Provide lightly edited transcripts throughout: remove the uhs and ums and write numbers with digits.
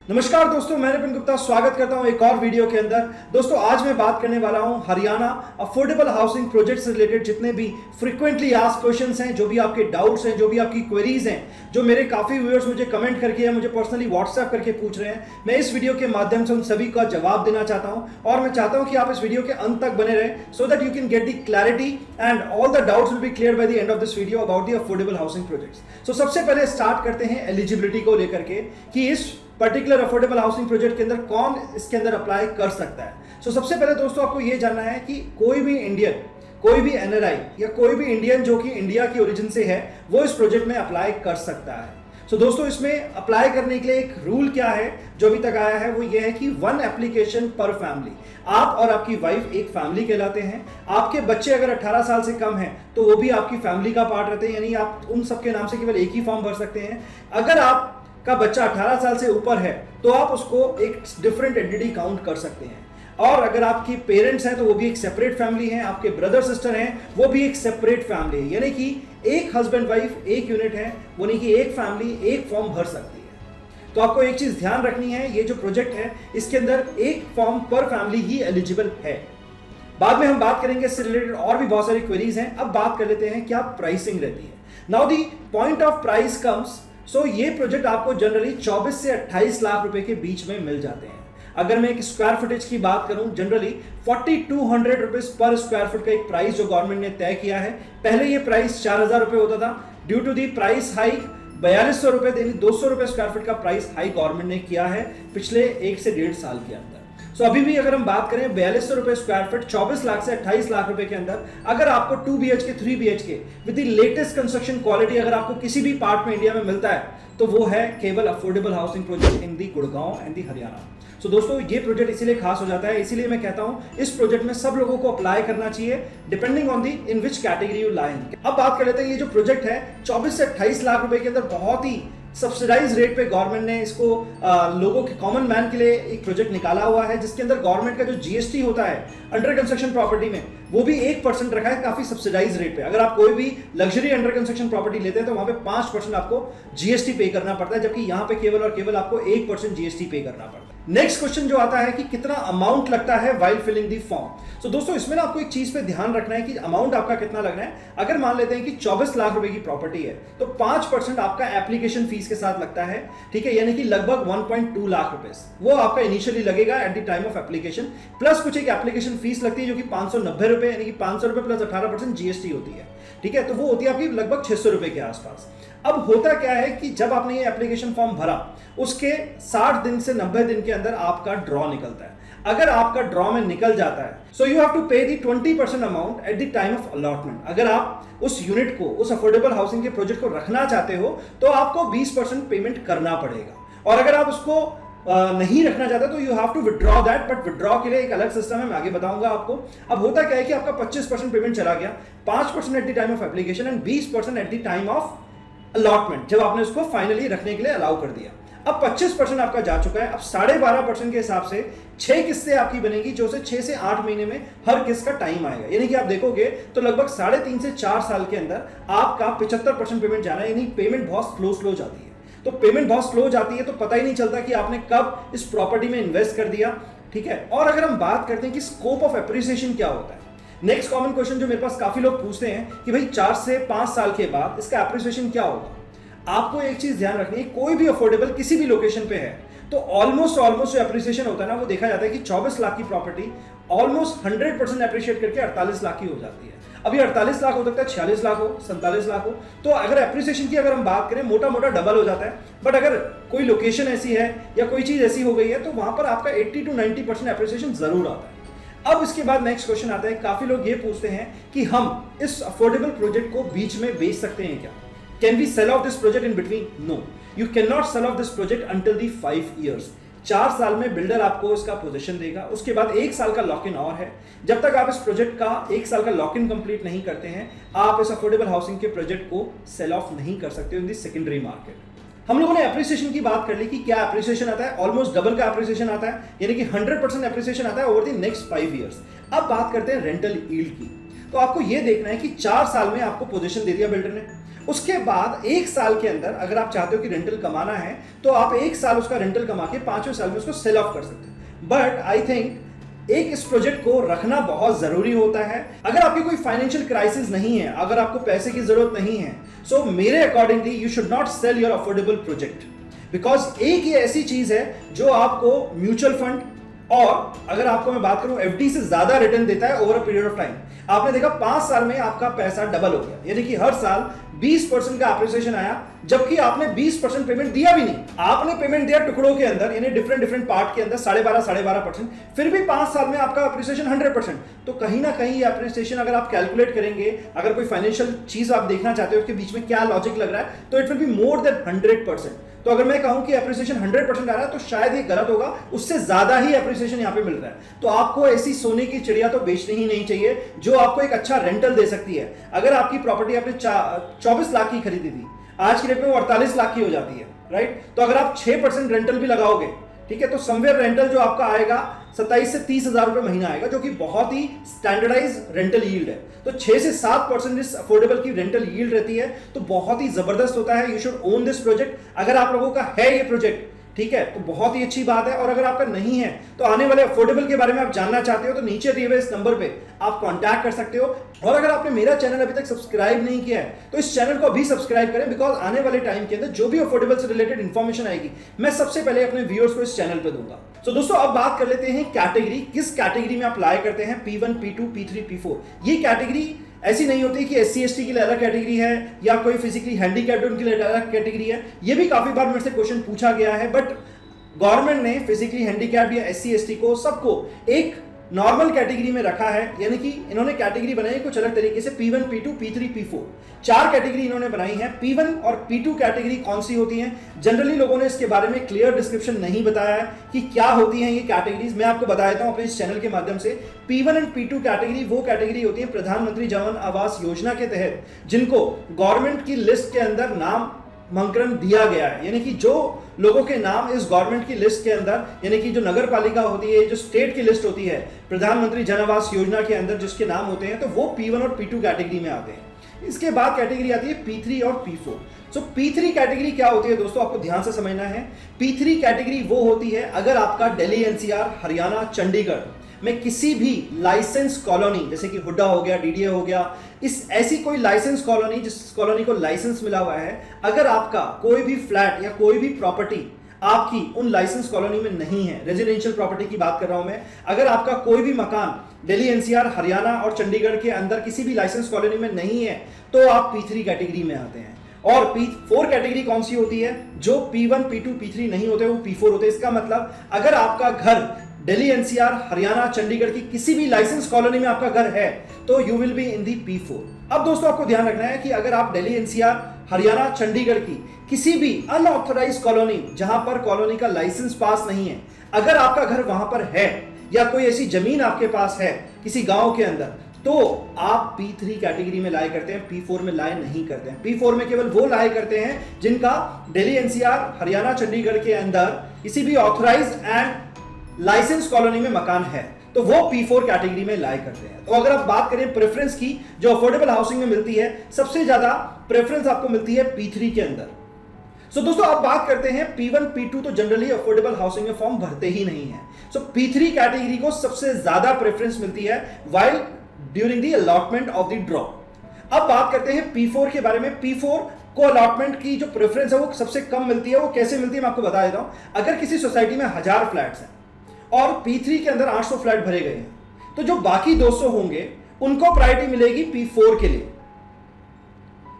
नमस्कार दोस्तों, मैं नितिन गुप्ता स्वागत करता हूं एक और वीडियो के अंदर। दोस्तों आज मैं बात करने वाला हूं हरियाणा अफोर्डेबल हाउसिंग प्रोजेक्ट से रिलेटेड जितने भी फ्रीक्वेंटली आस्क्ड क्वेश्चंस हैं, जो भी आपके डाउट्स हैं, जो भी आपकी क्वेरीज हैं, जो मेरे काफी व्यूअर्स मुझे कमेंट करके या मुझे पर्सनली व्हाट्सएप करके पूछ रहे हैं, मैं इस वीडियो के माध्यम से उन सभी का जवाब देना चाहता हूं। और मैं चाहता हूं कि आप इस वीडियो के अंत तक बने रहें so that you can get the clarity and all the doubts will be clear by the end of this video about the affordable housing projects. सबसे पहले स्टार्ट करते हैं एलिजिबिलिटी को लेकर के कि इस पर्टिकुलर अफोर्डेबल हाउसिंग प्रोजेक्ट के अंदर कौन इसके अंदर अप्लाई कर सकता है। सबसे पहले दोस्तों आपको यह जानना है कि कोई भी इंडियन, कोई भी एनआरआई या कोई भी इंडियन जो कि इंडिया की ओरिजिन से है वो इस प्रोजेक्ट में अप्लाई कर सकता है। दोस्तों इसमें अप्लाई करने के लिए एक रूल क्या है जो अभी तक आया है, वो ये है कि 1 एप्लीकेशन पर फैमिली। आप और आपकी वाइफ एक फैमिली कहलाते हैं। आपके बच्चे अगर 18 साल से कम हैं तो वो भी आपकी फैमिली का पार्ट रहते हैं, यानी आप उन सबके नाम से केवल एक ही फॉर्म भर सकते हैं। अगर आप का बच्चा 18 साल से ऊपर है तो आप उसको एक डिफरेंट एंटिटी काउंट कर सकते हैं। और अगर आपकी पेरेंट्स हैं तो वो भी एक सेपरेट फैमिली है, आपके ब्रदर सिस्टर हैं वो भी एक सेपरेट फैमिली है, यानी कि एक हस्बैंड वाइफ एक यूनिट है, वो नहीं कि एक फैमिली एक फॉर्म भर सकती है। तो आपको एक चीज ध्यान रखनी है, ये जो प्रोजेक्ट है इसके अंदर एक फॉर्म पर फैमिली ही एलिजिबल है। बाद में हम बात करेंगे इससे रिलेटेड और भी बहुत सारी क्वेरीज हैं। अब बात कर लेते हैं क्या प्राइसिंग रहती है। Now the point of price comes, ये प्रोजेक्ट आपको जनरली 24 से 28 लाख रुपए के बीच में मिल जाते हैं। अगर मैं एक स्क्वायर फुटेज की बात करूं, generally 4200 rupees per square foot का एक प्राइस जो गवर्नमेंट ने तय किया है। पहले ये प्राइस 4000 रुपए होता था, due to the price hike 4200 रुपए, 200 रुपए स्क्वायर फुट का प्राइस हाइक गवर्नमेंट ने किया है पिछले 1 से 1.5 साल के अंदर। अभी भी अगर हम बात करें 4200 रुपए स्क्वायर फुट 24 लाख से 28 लाख रुपए के अंदर, अगर आपको 2 BHK 3 BHK with the latest construction quality अगर आपको किसी भी पार्ट में इंडिया में मिलता है तो वो है केवल affordable housing project in the Gurgaon and the Haryana. दोस्तों ये प्रोजेक्ट इसीलिए खास हो जाता है, इसीलिए मैं कहता हूं इस प्रोजेक्ट में सब लोगों को अप्लाई करना चाहिए depending on the in which category you lie. अब बात कर लेते हैं ये जो प्रोजेक्ट है 24 से 28 लाख रुपए के अंदर बहुत ही सब्सिडाइज रेट पे गवर्नमेंट ने इसको लोगों के कॉमन मैन के लिए एक प्रोजेक्ट निकाला हुआ है, जिसके अंदर गवर्नमेंट का जो जीएसटी होता है अंडर कंस्ट्रक्शन प्रॉपर्टी में वो भी 1% रखा है, काफी सब्सिडाइज रेट पे। अगर आप कोई भी लग्जरी अंडर कंस्ट्रक्शन प्रॉपर्टी लेते हैं तो वहां पे 5% आपको जीएसटी पे करना पड़ता है, जबकि यहां पे केवल और केवल आपको 1% जीएसटी पे करना पड़ता है। नेक्स्ट क्वेश्चन जो आता है कि कितना अमाउंट लगता है व्हाइल फिलिंग दी फॉर्म। दोस्तों इसमें ना आपको एक चीज पे ध्यान रखना है कि अमाउंट आपका कितना लगना है। अगर मान लेते हैं कि 24 लाख रुपए की प्रॉपर्टी है तो 5% आपका एप्लीकेशन फीस के साथ लगता है, ठीक है, यानी कि लगभग 1.2 लाख रुपए वो आपका इनिशियली लगेगा at the time of application, plus कुछ एक एप्लीकेशन फीस लगती है जो कि 590 रुपए, यानी कि 500 रुपए प्लस 18% जीएसटी होती है, ठीक है, तो वो होती है आपकी लगभग 600 रुपए के आसपास। अब होता क्या है कि जब आपने ये एप्लीकेशन फॉर्म भरा उसके 60 दिन से 90 दिन के अंदर आपका ड्रॉ निकलता है। अगर आपका ड्रॉ में निकल जाता है सो यू हैव टू पे दी 20% amount at the time of allotment. अगर आप उस यूनिट को, उस अफोर्डेबल हाउसिंग के प्रोजेक्ट को रखना चाहते हो तो आपको 20% पेमेंट करना पड़ेगा, और अगर आप उसको नहीं रखना चाहते तो you have to withdraw that, but withdraw के लिए एक अलग सिस्टम है, मैं आगे बताऊंगा आपको। अब होता क्या है कि आपका 25% पेमेंट चला गया, 5% at the time of application and 20% at the time of allotment, जब आपने उसको फाइनली रखने के लिए अलाउ कर दिया। अब 25% आपका जा चुका है। अब 12.5% के हिसाब से 6 किस्तें आपकी बनेगी, जो से 6 से 8 महीने में हर किस्त का टाइम आएगा, यानी कि आप देखोगे तो लगभग 3.5 से 4 साल के अंदर आपका 75% पेमेंट जाना है, यानी पेमेंट बहुत स्लो जाती है। तो पेमेंट बहुत स्लो जाती है तो पता ही नहीं चलता कि आपने कब इस प्रॉपर्टी में इन्वेस्ट कर दिया, ठीक है। और अगर हम बात करते हैं कि स्कोप ऑफ एप्रिसिएशन क्या होता है, नेक्स्ट कॉमन क्वेश्चन जो मेरे पास काफी लोग पूछते हैं कि भाई 4 से 5 साल के बाद इसका एप्रिसिएशन क्या होगा। आपको एक चीज ध्यान रखनी है, कोई भी अफोर्डेबल किसी भी लोकेशन पे है तो ऑलमोस्ट जो एप्रिसिएशन होता है ना, वो देखा जाता है कि 24 लाख की प्रॉपर्टी ऑलमोस्ट 100% एप्रिशिएट करके 48 लाख की हो जाती है। अभी 48 लाख हो सकता है 46 लाख हो, 47 लाख हो, तो अगर एप्रिसिएशन की अगर हम बात करें मोटा डबल हो जाता है। बट अगर कोई लोकेशन ऐसी है या कोई चीज ऐसी हो गई है तो वहां पर आपका 80 to 90% एप्रिसिएशन जरूर आता है। अब इसके बाद नेक्स्ट क्वेश्चन आता है, काफी लोग ये पूछते हैं कि हम इस अफोर्डेबल प्रोजेक्ट को बीच में बेच सकते हैं क्या? Can we sell off this project in between? No, you cannot sell off this project until the 5 years. 4 साल में बिल्डर आपको इसका पोजीशन देगा, उसके बाद 1 साल का लॉक इन और है। जब तक आप इस प्रोजेक्ट का 1 साल का लॉक इन कंप्लीट नहीं करते हैं, आप इस अफोर्डेबल हाउसिंग के प्रोजेक्ट को सेल ऑफ नहीं कर सकते इन दी सेकेंडरी मार्केट। हम लोगों ने एप्रिसिएशन की बात कर ली कि क्या एप्रिसिएशन आता है, ऑलमोस्ट डबल का एप्रिसिएशन आता है, यानी कि 100% एप्रिसिएशन आता है ओवर द नेक्स्ट 5 ईयर्स। अब बात करते हैं रेंटल यील्ड की। तो आपको यह देखना है कि 4 साल में आपको पोजीशन दे दिया बिल्डर ने, उसके बाद 1 साल के अंदर अगर आप चाहते हो कि रेंटल कमाना है तो आप 1 साल उसका रेंटल कमा के 5वें साल में उसको सेल ऑफ कर सकते हैं। बट आई थिंक एक इस प्रोजेक्ट को रखना बहुत जरूरी होता है। अगर आपकी कोई फाइनेंशियल क्राइसिस नहीं है, अगर आपको पैसे की जरूरत नहीं है, सो मेरे accordingly you should not sell your affordable project, because एक ये ऐसी चीज है जो आपको म्यूचुअल फंड और अगर आपको मैं बात करूं एफडी से ज्यादा रिटर्न देता है over a period of time. आपने देखा 5 साल में आपका पैसा डबल हो गया, यानी कि हर साल 20% का एप्रिसिएशन आया, जबकि आपने 20% पेमेंट दिया भी नहीं। आपने पेमेंट दिया टुकड़ों के अंदर, यानी डिफरेंट पार्ट के अंदर 12.5%, फिर भी 5 साल में आपका एप्रिसिएशन 100%। तो कहीं ना कहीं ये एप्रिसिएशन अगर आप कैलकुलेट करेंगे, अगर कोई फाइनेंशियल चीज आप देखना चाहते हो उसके बीच में क्या लॉजिक लग रहा है, तो it will be more than 100%। तो अगर मैं कहूं कि एप्रिसिएशन 100% आ रहा है तो शायद ये गलत होगा, उससे ज्यादा ही एप्रिसिएशन यहां पे मिल रहा है। तो आपको ऐसी सोने की चिड़िया तो बेचनी ही नहीं चाहिए जो आपको एक अच्छा रेंटल दे सकती है। अगर आपकी प्रॉपर्टी आपने 24 लाख की खरीदी थी, आज की डेट में वो 48 लाख की हो जाती है, राइट? तो अगर आप 6% रेंटल भी लगाओगे, ठीक है, तो समवेयर रेंटल जो आपका आएगा 27 से 30 हजार रुपए महीना आएगा, जो कि बहुत ही स्टैंडर्डाइज रेंटल यील्ड है। तो 6 से 7% इस अफोर्डेबल की रेंटल यील्ड रहती है, तो बहुत ही जबरदस्त होता है। You should own this project. अगर आप लोगों का है ये प्रोजेक्ट, ठीक है, तो बहुत ही अच्छी बात है। और अगर आपका नहीं है तो आने वाले अफोर्डेबल के बारे में आप जानना चाहते हो तो नीचे दिए हुए इस नंबर पे आप कांटेक्ट कर सकते हो। और अगर आपने मेरा चैनल अभी तक सब्सक्राइब नहीं किया है तो इस चैनल को अभी सब्सक्राइब करें, बिकॉज आने वाले टाइम के अंदर जो भी अफोर्डेबल से रिलेटेड इंफॉर्मेशन आएगी मैं सबसे पहले अपने व्यूअर्स को इस चैनल पे दूंगा। तो दोस्तों अब बात कर लेते हैं कैटेगरी, किस कैटेगरी में आप अप्लाई करते हैं, P1, P2, P3, P4। ये कैटेगरी ऐसी नहीं होती कि SC ST के लिए अलग कैटेगरी है या कोई फिजिकली हैंडीकैप्ड उनके लिए अलग कैटेगरी है। ये भी काफी बार मेरे से क्वेश्चन पूछा गया है, बट गवर्नमेंट ने फिजिकली हैंडीकैप्ड या SC ST को सबको एक नॉर्मल कैटेगरी में रखा है, यानी कि इन्होंने कैटेगरी बनाई कुछ अलग तरीके से। P1, P2, P3, P4 4 category इन्होंने बनाई है। P1 और P2 कैटेगरी कौन सी होती हैं? जनरली लोगों ने इसके बारे में क्लियर डिस्क्रिप्शन नहीं बताया है कि क्या होती हैं ये कैटेगरीज। मैं आपको बता देता हूं अपने इस चैनल के माध्यम से। P1 एंड P2 कैटेगरी वो कैटेगरी होती है प्रधानमंत्री जन आवास योजना के तहत जिनको गवर्नमेंट की लिस्ट के अंदर नाम मंकरण दिया गया है, यानी कि जो लोगों के नाम इस गवर्नमेंट की लिस्ट के अंदर, यानी कि जो नगर पालिका होती है, जो स्टेट की लिस्ट होती है प्रधानमंत्री जन आवास योजना के अंदर जिसके नाम होते हैं, तो वो P1 और P2 कैटेगरी में आते हैं। इसके बाद कैटेगरी आती है P3 और P4। सो P3 कैटेगरी क्या होती है दोस्तों, आपको ध्यान से समझना है। P3 कैटेगरी वो होती है अगर आपका दिल्ली NCR, हरियाणा, चंडीगढ़ में किसी भी लाइसेंस कॉलोनी, जैसे कि हुड्डा हो गया, DDA हो गया, इस ऐसी कोई लाइसेंस कॉलोनी जिस कॉलोनी को लाइसेंस मिला हुआ है, अगर आपका कोई भी फ्लैट या कोई भी प्रॉपर्टी आपकी उन लाइसेंस कॉलोनी में नहीं है, रेजिडेंशियल प्रॉपर्टी की बात कर रहा हूं मैं, अगर आपका कोई भी मकान दिल्ली NCR, हरियाणा और चंडीगढ़ के अंदर किसी भी लाइसेंस कॉलोनी में नहीं है, तो आप P3 कैटेगरी में आते हैं। और P4 कैटेगरी कौन सी होती है? जो P1, P2, P3 नहीं होते वो P4 होते हैं। इसका मतलब अगर आपका घर दिल्ली NCR, हरियाणा, चंडीगढ़ की किसी भी लाइसेंस कॉलोनी में आपका घर है तो you will be in the P4। अब दोस्तों आपको ध्यान रखना है कि अगर आप दिल्ली NCR, हरियाणा, चंडीगढ़ की किसी भी अनऑथराइज्ड कॉलोनी जहां पर कॉलोनी का लाइसेंस पास नहीं है, अगर आपका घर वहां पर है या कोई ऐसी जमीन आपके पास है किसी गांव के अंदर, तो आप P3 कैटेगरी में लाई करते हैं, P4 में लाई नहीं करते हैं। P4 में केवल वो लाई करते हैं जिनका दिल्ली NCR, हरियाणा, चंडीगढ़ के अंदर किसी भी ऑथराइज्ड एंड लाइसेंस कॉलोनी में मकान है, तो वो P4 कैटेगरी में लाई करते हैं। तो अगर आप बात करें प्रेफरेंस की जो अफोर्डेबल हाउसिंग में मिलती है, सबसे ज्यादा प्रेफरेंस आपको मिलती है P3 के अंदर। सो दोस्तों आप बात करते हैं P1, P2 तो जनरली अफोर्डेबल हाउसिंग में फॉर्म भरते ही नहीं है। सो P3 कैटेगरी को सबसे ज्यादा प्रेफरेंस मिलती है while during the allotment of the draw. अब बात करते हैं P4 के बारे में। P4 को अलॉटमेंट की जो प्रेफरेंस है वो सबसे कम मिलती है। वो कैसे मिलती है मैं आपको बता देता हूं। अगर किसी सोसाइटी में 1000 फ्लैट्स हैं और P3 के अंदर 800 फ्लैट भरे गए हैं, तो जो बाकी 200 होंगे उनको प्रायोरिटी मिलेगी P4 के लिए।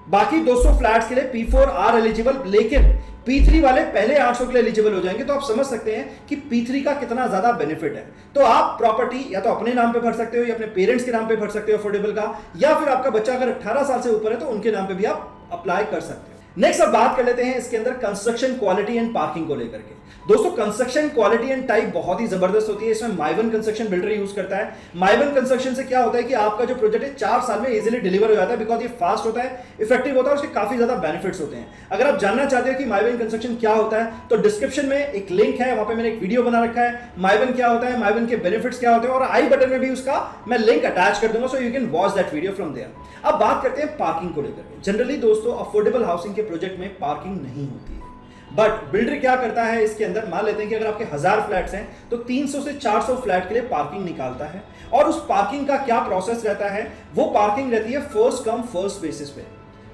बाकी 200 फ्लैट्स के लिए P4 आर एलिजिबल, लेकिन P3 वाले पहले 800 के लिए एलिजिबल हो जाएंगे। तो आप समझ सकते हैं कि P3 का कितना ज्यादा बेनिफिट है। तो आप प्रॉपर्टी या तो अपने नाम पे भर सकते हो या अपने पेरेंट्स के नाम पे भर सकते हो अफोर्डेबल का, या फिर आपका बच्चा अगर 18 साल से ऊपर है तो उनके नाम पे भी आप अप्लाई कर सकते हो। नेक्स्ट अब बात कर लेते हैं इसके अंदर कंस्ट्रक्शन क्वालिटी एंड पार्किंग को लेकर के। दोस्तों कंस्ट्रक्शन क्वालिटी एंड टाइप बहुत ही जबरदस्त होती है, इसमें माइवन कंस्ट्रक्शन बिल्डर यूज करता है। माइवन कंस्ट्रक्शन से क्या होता है कि आपका जो प्रोजेक्ट है 4 साल में इजीली डिलीवर हो जाता है, बिकॉज ये फास्ट होता है, इफेक्टिव होता है, उसके काफी ज्यादा बेनिफिट्स होते हैं। अगर आप जानना चाहते हो कि माइवन कंस्ट्रक्शन क्या होता है तो डिस्क्रिप्शन में एक लिंक है, वहां पे मैंने एक वीडियो बना रखा है, माइवन क्या होता है, माइवन के बेनिफिट्स क्या होते हैं, और आई बटन में भी उसका मैं लिंक अटैच कर दूंगा, so you can watch that video from there. अब बात करते हैं पार्किंग को लेकर। जनरली दोस्तों अफोर्डेबल हाउसिंग के प्रोजेक्ट में पार्किंग नहीं होती है, बट बिल्डर क्या करता है इसके अंदर, मान लेते हैं कि अगर आपके 1000 फ्लैट्स हैं तो 300 से 400 फ्लैट के लिए पार्किंग निकालता है। और उस पार्किंग का क्या प्रोसेस रहता है, वो पार्किंग रहती है फर्स्ट कम फर्स्ट बेसिस पे,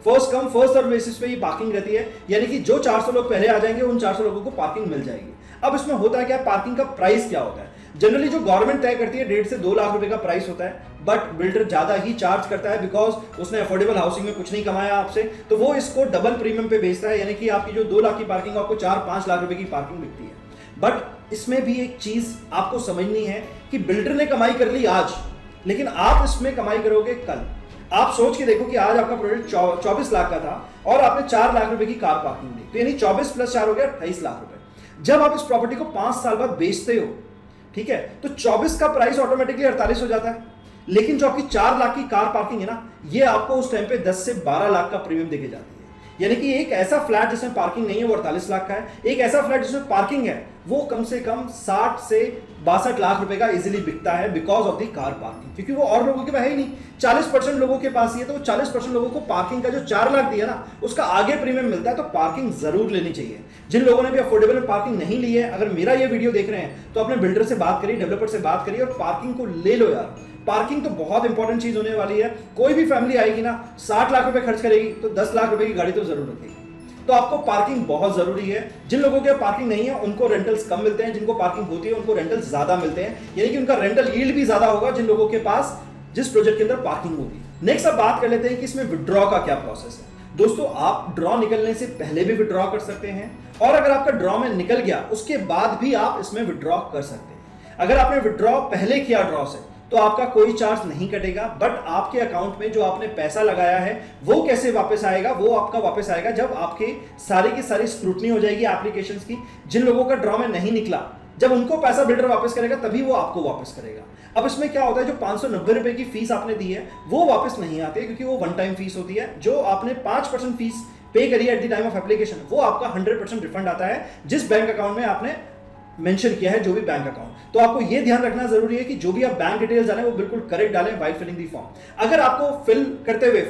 first come first serve basis पे ये पार्किंग रहती है, यानी कि जो 400 लोग पहले आ जाएंगे उन 400 लोगों को पार्किंग मिल जाएगी। अब इसमें होता है क्या, पार्किंग का प्राइस क्या होता है, जनरली जो गवर्नमेंट तय करती है 1.5 से 2 लाख रुपए का प्राइस होता है, बट बिल्डर ज्यादा ही चार्ज करता है बिकॉज उसने अफोर्डेबल हाउसिंग में कुछ नहीं कमाया आपसे, तो वो इसको डबल प्रीमियम पे बेचता है, यानी कि आपकी जो 2 लाख की पार्किंग आपको 4-5 लाख रुपए की पार्किंग बिकती है। बट इसमें भी एक चीज आपको समझनी है कि बिल्डर ने कमाई कर ली आज, लेकिन आप इसमें कमाई करोगे कल। आप सोच के देखो कि आज आपका प्रोजेक्ट 24 लाख का था और आपने 4 लाख रुपए की कार पार्किंग दी, तो यानी 24 + 4 हो गया 28 लाख रुपए। जब आप इस प्रॉपर्टी को 5 साल बाद बेचते हो, ठीक है, तो 24 का प्राइस ऑटोमेटिकली 48 हो जाता है, लेकिन जो आपकी 4 लाख की कार पार्किंग है ना, ये आपको उस टाइम पे 10 से 12 लाख का प्रीमियम देके जाती है। यानी कि एक ऐसा फ्लैट जिसमें पार्किंग नहीं है वो 48 लाख का है, एक ऐसा फ्लैट जिसमें पार्किंग है वो कम से कम 60 से 62 लाख रुपए का इजीली बिकता है because of the car parking, क्योंकि वो और लोगों के पास है ही नहीं। 40% लोगों के पास ही है, तो 40% लोगों को पार्किंग का जो 4 लाख दिया ना उसका आगे प्रीमियम मिलता है, तो पार्किंग जरूर लेनी चाहिए। जिन लोगों ने भी अफोर्डेबल में पार्किंग नहीं ली है, अगर मेरा ये वीडियो देख रहे हैं तो अपने बिल्डर से बात करिए, डेवलपर से बात करिए और पार्किंग को ले लो यार। पार्किंग तो बहुत इंपॉर्टेंट चीज होने वाली है। कोई भी फैमिली आएगी ना 60 लाख रुपए खर्च करेगी तो 10 लाख रुपए की गाड़ी तो जरूर रखेगी, तो आपको पार्किंग बहुत जरूरी है। जिन लोगों के पार्किंग नहीं है उनको रेंटल्स कम मिलते हैं, जिनको पार्किंग होती है उनको रेंटल्स ज्यादा मिलते हैं, यानी कि उनका रेंटल यील्ड भी ज्यादा होगा जिन लोगों के पास जिस प्रोजेक्ट के अंदर पार्किंग होगी। नेक्स्ट अब बात कर लेते हैं कि इसमें विड्रॉ का क्या प्रोसेस है। दोस्तों आप ड्रॉ निकलने से पहले भी विड्रॉ कर सकते हैं, और अगर आपका ड्रॉ में निकल गया उसके बाद भी आप इसमें विड्रॉ कर सकते हैं। अगर आपने विड्रॉ पहले किया ड्रॉ से तो आपका कोई चार्ज नहीं कटेगा, बट आपके अकाउंट में जो आपने पैसा लगाया है वो कैसे वापस आएगा, वो आपका वापस आएगा जब आपके सारी की सारी स्क्रूटनी हो जाएगी एप्लीकेशंस की। जिन लोगों का ड्रॉ में नहीं निकला, जब उनको पैसा बिल्डर वापस करेगा तभी वो आपको वापस करेगा। अब इसमें क्या होता है, जो 590 रुपए की फीस आपने दी है वो वापस नहीं आती है, क्योंकि वो वन टाइम फीस होती है। जो आपने 5% फीस पे करी है at the time of application, वो आपका 100% रिफंड आता है जिस बैंक अकाउंट में आपने मेंशन किया है, जो भी बैंक अकाउंट। तो आपको यह ध्यान रखना जरूरी है कि जो भी आप बैंक डिटेल्स डालें वो बिल्कुल करेक्ट डालें व्हाइल फिलिंग दी फॉर्म। अगर आपको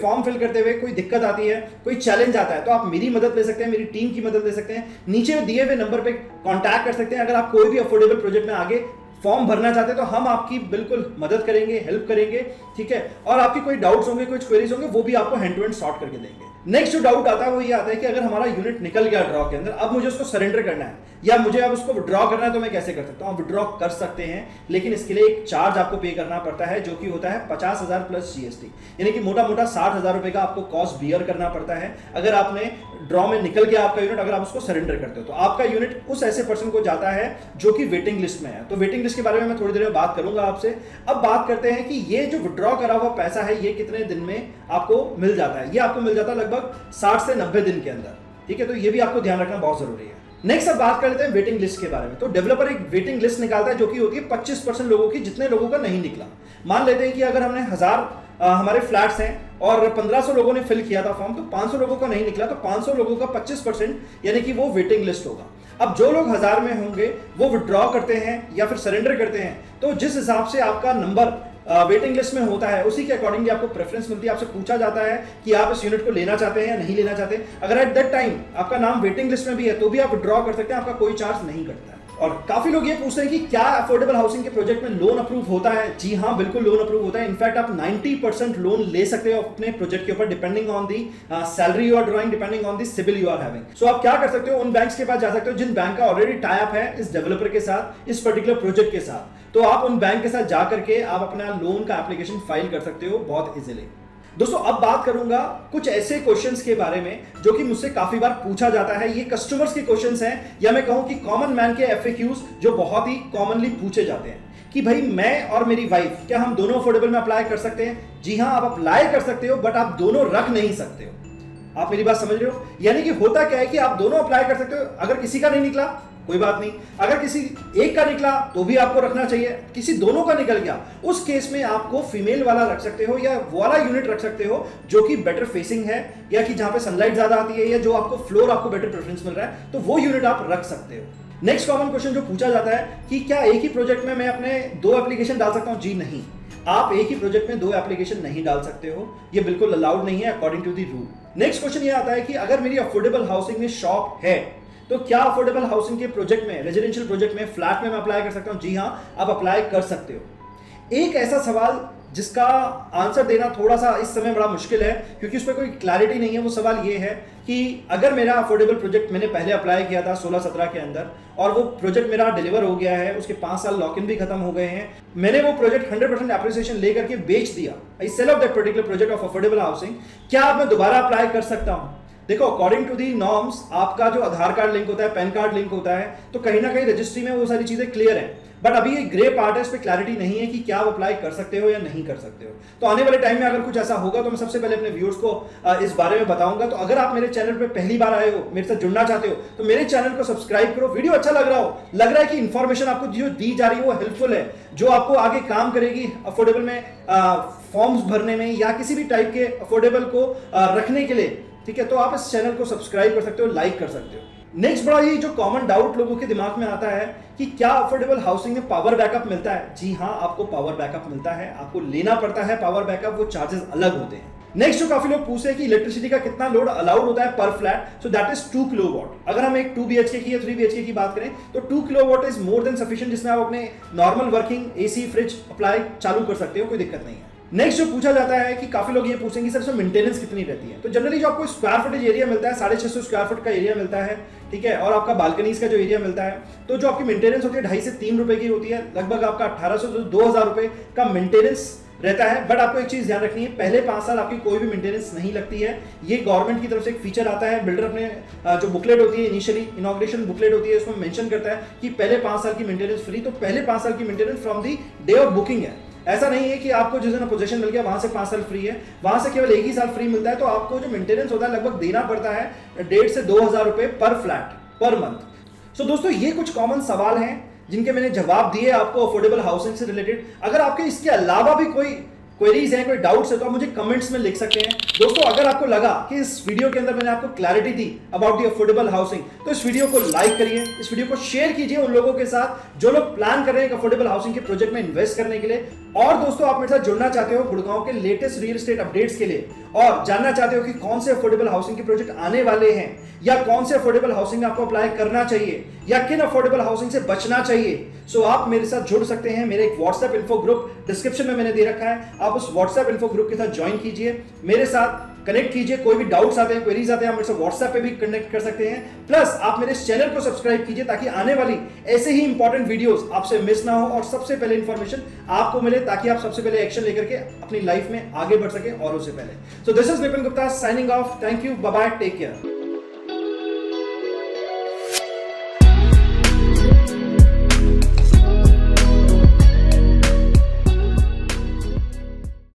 फॉर्म फिल करते हुए कोई दिक्कत आती है, कोई चैलेंज आता है, तो आप मेरी मदद ले सकते हैं, मेरी टीम की मदद ले सकते हैं, नीचे दिए हुए नंबर पे कांटेक्ट कर सकते हैं। अगर आप कोई भी अफोर्डेबल प्रोजेक्ट में आगे फॉर्म भरना चाहते हैं तो हम आपकी बिल्कुल मदद करेंगे, हेल्प करेंगे, ठीक है। और आपकी कोई डाउट्स होंगे, कुछ क्वेरीज होंगे, वो भी आपको हैंड टू हैंड सॉर्ट करके देंगे। नेक्स्ट जो डाउट आता है वो ये आता है कि अगर हमारा यूनिट निकल गया ड्रॉ के अंदर, अब मुझे उसको सरेंडर करना है या मुझे अब उसको विड्रॉ करना है, तो मैं कैसे कर सकता हूं? विड्रॉ कर सकते हैं, लेकिन इसके लिए एक चार्ज आपको पे करना पड़ता है जो कि होता है 50,000 प्लस GST, यानी कि मोटा मोटा 60,000 रुपए का आपको कॉस्ट बियर करना पड़ता है। अगर आपने ड्रॉ में निकल गया आपका यूनिट, अगर आप उसको सरेंडर करते हो, तो आपका यूनिट उस ऐसे पर्सन को जाता है जो कि वेटिंग लिस्ट में है। तो वेटिंग लिस्ट के बारे में मैं थोड़ी देर में बात करूंगा आपसे। अब बात करते हैं कि ये जो विड्रॉ करा हुआ पैसा है ये कितने दिन में आपको मिल जाता है। ये आपको मिल जाता है लगभग 60 से 90 दिन के अंदर, ठीक है। तो ये भी आपको ध्यान रखना बहुत जरूरी है। नेक्स्ट अब बात कर लेते हैं वेटिंग लिस्ट के बारे में। तो डेवलपर एक वेटिंग लिस्ट निकालता है जो कि होती है 25% लोगों की, जितने लोगों का नहीं निकला। मान लेते हैं कि अगर हमने 1000 हमारे फ्लैट्स हैं और 1500 लोगों ने फिल किया था फॉर्म, तो 500 लोगों का नहीं निकला, तो 500 लोगों का 25% यानी कि वो वेटिंग लिस्ट होगा। अब जो लोग 1000 में होंगे वो विड्रॉ करते हैं या फिर सरेंडर करते हैं, तो जिस हिसाब से आपका नंबर वेटिंग लिस्ट में होता है उसी के अकॉर्डिंगली आपको प्रेफरेंस मिलती है। आपसे पूछा जाता है कि आप इस यूनिट को लेना चाहते हैं या नहीं लेना चाहते। अगर एट दैट टाइम आपका नाम वेटिंग लिस्ट में भी है तो भी आप विड्रॉ कर सकते हैं, आपका कोई चार्ज नहीं कटता है। और काफी लोग ये पूछते हैं कि क्या अफोर्डेबल हाउसिंग के प्रोजेक्ट में लोन अप्रूव होता है? जी हाँ, बिल्कुल लोन अप्रूव होता है। इनफैक्ट आप 90% लोन ले सकते हो अपने प्रोजेक्ट के ऊपर, depending on the salary you are drawing, depending on the civil you are having. So आप क्या कर सकते हो, उन बैंक्स के पास जा सकते हो जिन बैंक का ऑलरेडी टाई अप है इस डेवलपर के साथ, इस पर्टिकुलर प्रोजेक्ट के साथ। तो आप उन बैंक के साथ जा करके आप अपना लोन का एप्लीकेशन फाइल कर सकते हो बहुत इजीली। दोस्तों अब बात करूंगा कुछ ऐसे क्वेश्चंस के बारे में जो कि मुझसे काफी बार पूछा जाता है। ये कस्टमर्स के क्वेश्चंस हैं, या मैं कहूं कि कॉमन मैन के FAQs जो बहुत ही कॉमनली पूछे जाते हैं कि भाई मैं और मेरी वाइफ क्या हम दोनों अफोर्डेबल में अप्लाई कर सकते हैं? जी हाँ, आप अप्लाई कर सकते हो, बट आप दोनों रख नहीं सकते हो। आप मेरी बात समझ रहे हो? यानी कि होता क्या है कि आप दोनों अप्लाई कर सकते हो। अगर किसी का नहीं निकला कोई बात नहीं, अगर किसी एक का निकला तो भी आपको रखना चाहिए, किसी दोनों का निकल गया उस केस में आपको फीमेल वाला रख सकते हो या वो वाला यूनिट रख सकते हो जो कि बेटर फेसिंग है या कि जहां पे सनलाइट ज्यादा आती है या जो आपको फ्लोर आपको बेटर प्रेफरेंस मिल रहा है, तो वो यूनिट आप रख सकते हो। नेक्स्ट कॉमन क्वेश्चन जो पूछा जाता है कि क्या एक ही प्रोजेक्ट में मैं अपने 2 एप्लीकेशन डाल सकता हूं? जी नहीं, आप एक ही प्रोजेक्ट में 2 एप्लीकेशन नहीं डाल सकते हो, ये बिल्कुल अलाउड नहीं है according to the rule. Next question ये आता है कि अगर मेरी अफोर्डेबल हाउसिंग में शॉप है तो क्या अफोर्डेबल हाउसिंग के प्रोजेक्ट में, रेजिडेंशियल प्रोजेक्ट में, फ्लैट में मैं अप्लाई कर सकता हूं? जी हां, आप अप्लाई कर सकते हो। एक ऐसा सवाल जिसका आंसर देना थोड़ा सा इस समय बड़ा मुश्किल है क्योंकि उस पर कोई क्लैरिटी नहीं है, वो सवाल ये है कि अगर मेरा अफोर्डेबल प्रोजेक्ट मैंने पहले अप्लाई किया था 16-17 के अंदर और वो प्रोजेक्ट मेरा डिलीवर हो गया है, उसके 5 साल लॉक इन भी खत्म हो गए हैं, मैंने वो प्रोजेक्ट 100% एप्रिसिएशन लेकर के बेच दिया, I sell off that particular project of affordable housing, क्या अब मैं दोबारा अप्लाई कर सकता हूं? देखो, अकॉर्डिंग टू दी नॉर्म्स आपका जो आधार कार्ड लिंक होता है, पैन कार्ड लिंक होता है, तो कहीं ना कहीं रजिस्ट्री में वो सारी चीजें क्लियर हैं, बट अभी ये ग्रे पार्ट है, इस पे क्लैरिटी नहीं है कि क्या आप अप्लाई कर सकते हो या नहीं कर सकते हो। तो आने वाले टाइम में अगर कुछ ऐसा होगा तो मैं सबसे पहले अपने व्यूअर्स को इस बारे में बताऊंगा। तो अगर आप मेरे चैनल पे पहली बार आए हो, मेरे साथ जुड़ना चाहते हो, तो मेरे चैनल को सब्सक्राइब करो। वीडियो अच्छा लग रहा है कि इंफॉर्मेशन आपको जो दी जा रही है वो हेल्पफुल है, जो आपको आगे काम करेगी अफोर्डेबल में फॉर्म्स भरने में या किसी भी टाइप के अफोर्डेबल को रखने के लिए, ठीक है, तो आप इस चैनल को सब्सक्राइब कर सकते हो, लाइक कर सकते हो। नेक्स्ट बड़ा ही जो कॉमन डाउट लोगों के दिमाग में आता है कि क्या अफोर्डेबल हाउसिंग में पावर बैकअप मिलता है? जी हां, आपको पावर बैकअप मिलता है, आपको लेना पड़ता है पावर बैकअप, वो चार्जेस अलग होते हैं। नेक्स्ट जो काफी लोग पूछते हैं कि इलेक्ट्रिसिटी का कितना लोड अलाउड होता है पर flat, so that is 2 kilowatt. अगर हम एक 2 BHK की या 3 BHK की बात करें तो 2 kilowatt is more than sufficient, जिसमें आप अपने normal working AC fridge apply चालू कर सकते हो, कोई दिक्कत नहीं है। नेक्स्ट जो पूछा जाता है कि काफी लोग ये पूछेंगे सर इसमें मेंटेनेंस कितनी रहती है? तो जनरली जो आपको स्क्वायर फुटेज एरिया मिलता है 650 स्क्वायर फुट का एरिया मिलता है, ठीक है, और आपका बालकनीज का जो एरिया मिलता है, तो जो आपकी मेंटेनेंस होती है 2.5 से 3 रुपए की होती है, लगभग आपका 1800 से 2000 रुपए का मेंटेनेंस रहता है। बट आपको एक चीज ध्यान रखनी है, पहले 5 साल आपकी कोई भी मेंटेनेंस नहीं लगती है, ये गवर्नमेंट की तरफ से एक फीचर आता है। बिल्डर अपने जो बुकलेट होती है, इनिशियली इनॉग्रेशन बुकलेट होती है, उसमें मेंशन करता है कि पहले 5 साल की मेंटेनेंस फ्री, तो पहले 5 साल की maintenance from the day of booking है। ऐसा नहीं है कि आपको जिस दिन पोजीशन मिल गया वहां से 5 साल फ्री है, वहां से केवल 1 ही साल फ्री मिलता है। तो आपको जो मेंटेनेंस होता है लगभग देना पड़ता है 1.5 से 2000 रुपए पर फ्लैट पर मंथ। सो दोस्तों, ये कुछ कॉमन सवाल हैं जिनके मैंने जवाब दिए आपको अफोर्डेबल हाउसिंग से रिलेटेड। अगर आपके इसके अलावा भी कोई क्वेरीज हैं, कोई डाउट्स है, तो आप मुझे कमेंट्स में लिख सकते हैं। दोस्तों, अगर आपको लगा कि इस वीडियो के अंदर मैंने आपको clarity the about the affordable housing, तो इस वीडियो को लाइक करिए, इस वीडियो को शेयर कीजिए उन लोगों के साथ जो लोग प्लान कर रहे हैं अफोर्डेबल हाउसिंग के प्रोजेक्ट में इन्वेस्ट करने के लिए। और दोस्तों, आप मेरे साथ जुड़ना चाहते हो गुड़गांव के लेटेस्ट रियल एस्टेट अपडेट्स के लिए और जानना चाहते हो कि कौन से अफोर्डेबल हाउसिंग के प्रोजेक्ट आने वाले हैं या कौन से अफोर्डेबल हाउसिंग में आपको अप्लाई करना चाहिए या किन अफोर्डेबल हाउसिंग से बचना चाहिए, सो आप मेरे साथ जुड़ सकते हैं। मेरे एक व्हाट्सएप इन्फो ग्रुप डिस्क्रिप्शन में मैंने दे रखा है, आप उस व्हाट्सएप इन्फो ग्रुप के साथ ज्वाइन कीजिए, मेरे साथ कनेक्ट कीजिए। कोई भी डाउट्स आते हैं, क्वेरीज आते हैं, आप मेरे से व्हाट्सएप पे भी कनेक्ट कर सकते हैं। प्लस आप मेरे इस चैनल को सब्सक्राइब कीजिए ताकि आने वाली ऐसे ही इंपॉर्टेंट वीडियोस आपसे मिस ना हो और सबसे पहले इंफॉर्मेशन आपको मिले, ताकि आप सबसे पहले एक्शन लेकर के अपनी लाइफ में आगे बढ़ सके औरों से पहले। So this is Vipin Gupta signing off. Thank you, bye bye, take care.